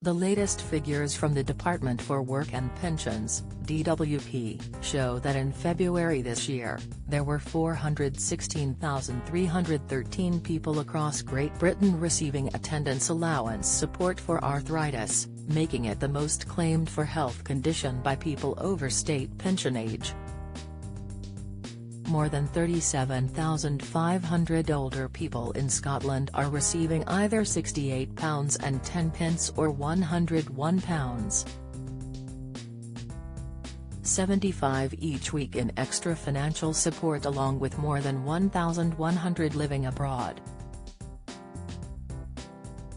The latest figures from the Department for Work and Pensions, DWP, show that in February this year, there were 416,313 people across Great Britain receiving attendance allowance support for arthritis, making it the most claimed for health condition by people over state pension age. More than 37,500 older people in Scotland are receiving either £68.10 or £101.75 each week in extra financial support, along with more than 1,100 living abroad.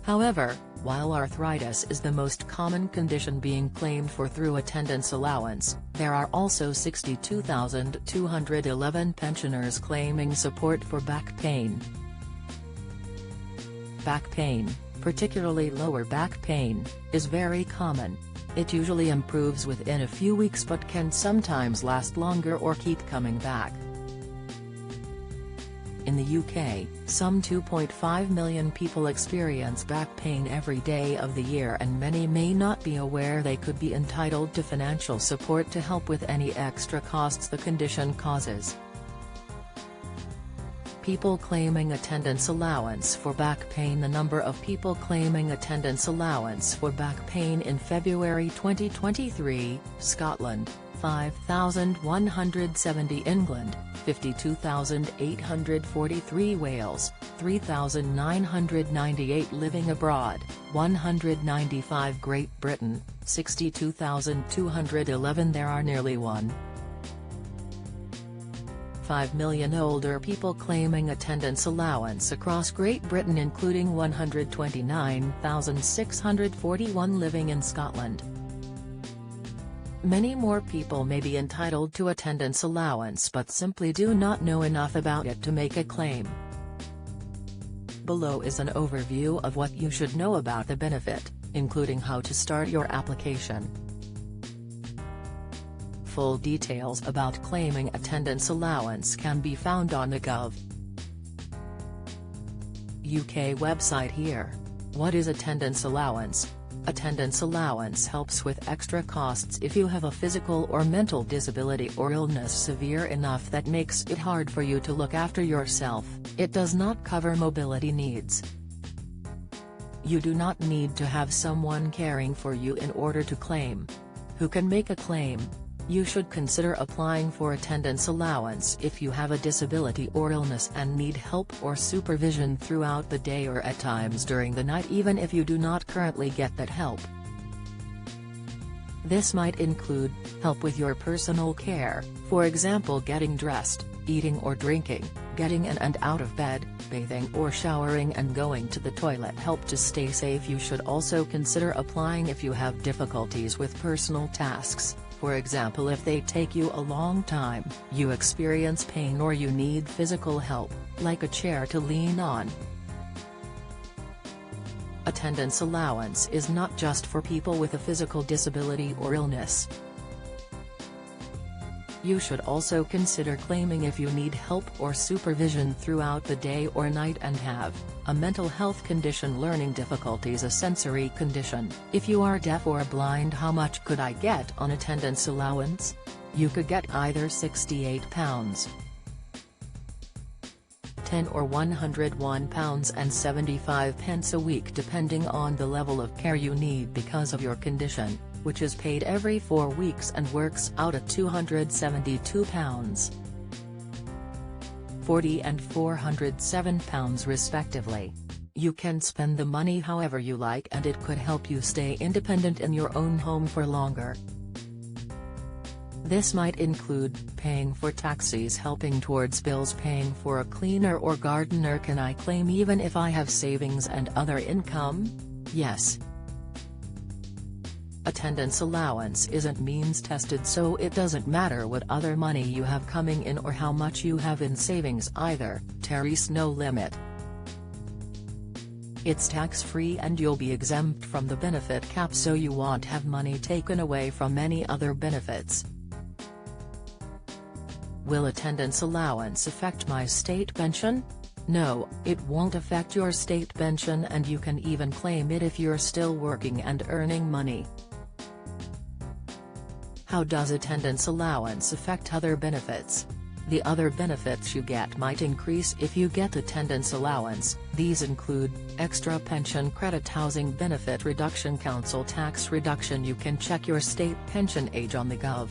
However, while arthritis is the most common condition being claimed for through attendance allowance, there are also 62,211 pensioners claiming support for back pain. Back pain, particularly lower back pain, is very common. It usually improves within a few weeks but can sometimes last longer or keep coming back. In the UK, some 2.5 million people experience back pain every day of the year, and many may not be aware they could be entitled to financial support to help with any extra costs the condition causes. People claiming attendance allowance for back pain. The number of people claiming attendance allowance for back pain in February 2023, Scotland, 5,170 England, 52,843 Wales, 3,998 living abroad, 195 Great Britain, 62,211. There are nearly 1.5 million older people claiming attendance allowance across Great Britain, including 129,641 living in Scotland. Many more people may be entitled to attendance allowance but simply do not know enough about it to make a claim. Below is an overview of what you should know about the benefit, including how to start your application. Full details about claiming attendance allowance can be found on the Gov.uk website here. What is attendance allowance? Attendance allowance helps with extra costs if you have a physical or mental disability or illness severe enough that makes it hard for you to look after yourself. It does not cover mobility needs. You do not need to have someone caring for you in order to claim. Who can make a claim? You should consider applying for attendance allowance if you have a disability or illness and need help or supervision throughout the day or at times during the night, even if you do not currently get that help. This might include help with your personal care, for example getting dressed, eating or drinking, getting in and out of bed, bathing or showering and going to the toilet. Help to stay safe. You should also consider applying if you have difficulties with personal tasks. For example, if they take you a long time, you experience pain or you need physical help, like a chair to lean on. Attendance allowance is not just for people with a physical disability or illness. You should also consider claiming if you need help or supervision throughout the day or night and have a mental health condition, learning difficulties, a sensory condition. If you are deaf or blind, how much could I get on attendance allowance? You could get either £68.10 or £101.75 a week, depending on the level of care you need because of your condition, which is paid every 4 weeks and works out at £272.40 and £407 respectively. You can spend the money however you like and it could help you stay independent in your own home for longer. This might include paying for taxis, helping towards bills, paying for a cleaner or gardener. Can I claim even if I have savings and other income? Yes. Attendance allowance isn't means tested, so it doesn't matter what other money you have coming in or how much you have in savings either. There is no limit. It's tax-free and you'll be exempt from the benefit cap, so you won't have money taken away from any other benefits. Will attendance allowance affect my state pension? No, it won't affect your state pension, and you can even claim it if you're still working and earning money. How does attendance allowance affect other benefits? The other benefits you get might increase if you get attendance allowance. These include, extra pension credit, housing benefit reduction, council tax reduction. You can check your state pension age on the Gov.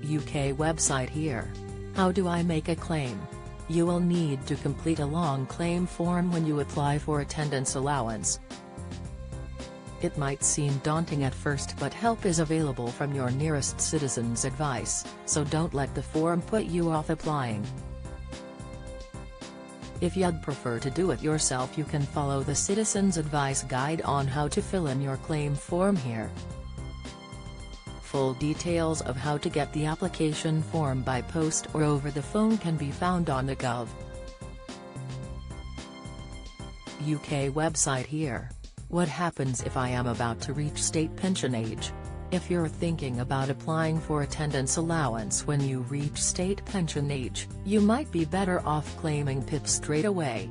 UK website here. How do I make a claim? You will need to complete a long claim form when you apply for attendance allowance. It might seem daunting at first, but help is available from your nearest Citizens Advice, so don't let the form put you off applying. If you'd prefer to do it yourself, you can follow the Citizens Advice guide on how to fill in your claim form here. Full details of how to get the application form by post or over the phone can be found on the Gov. UK website here. What happens if I am about to reach state pension age? If you're thinking about applying for attendance allowance when you reach state pension age, you might be better off claiming PIP straight away.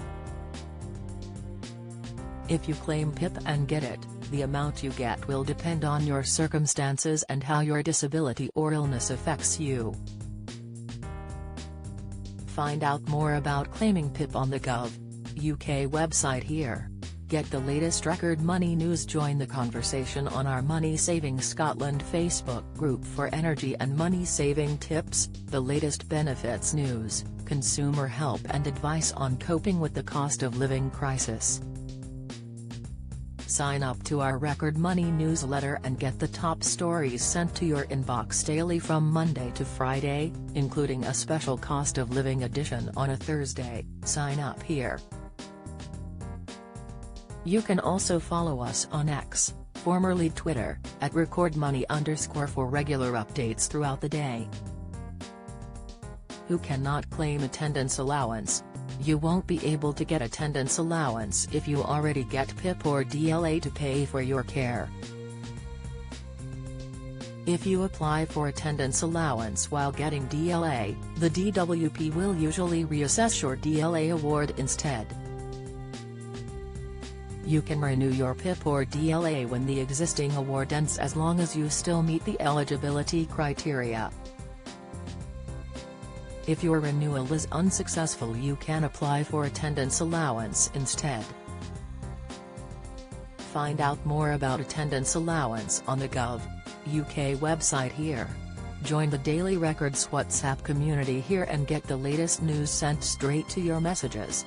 If you claim PIP and get it, the amount you get will depend on your circumstances and how your disability or illness affects you. Find out more about claiming PIP on the Gov. UK website here. Get the latest record money news. Join the conversation on our Money Saving Scotland Facebook group for energy and money saving tips, the latest benefits news, consumer help and advice on coping with the cost of living crisis. Sign up to our Record Money newsletter and get the top stories sent to your inbox daily from Monday to Friday, including a special cost of living edition on a Thursday. Sign up here. You can also follow us on X, formerly Twitter, at @recordmoney_ for regular updates throughout the day. Who cannot claim attendance allowance? You won't be able to get attendance allowance if you already get PIP or DLA to pay for your care. If you apply for attendance allowance while getting DLA, the DWP will usually reassess your DLA award instead. You can renew your PIP or DLA when the existing award ends, as long as you still meet the eligibility criteria. If your renewal is unsuccessful, you can apply for attendance allowance instead. Find out more about attendance allowance on the Gov. UK website here. Join the Daily Records WhatsApp community here and get the latest news sent straight to your messages.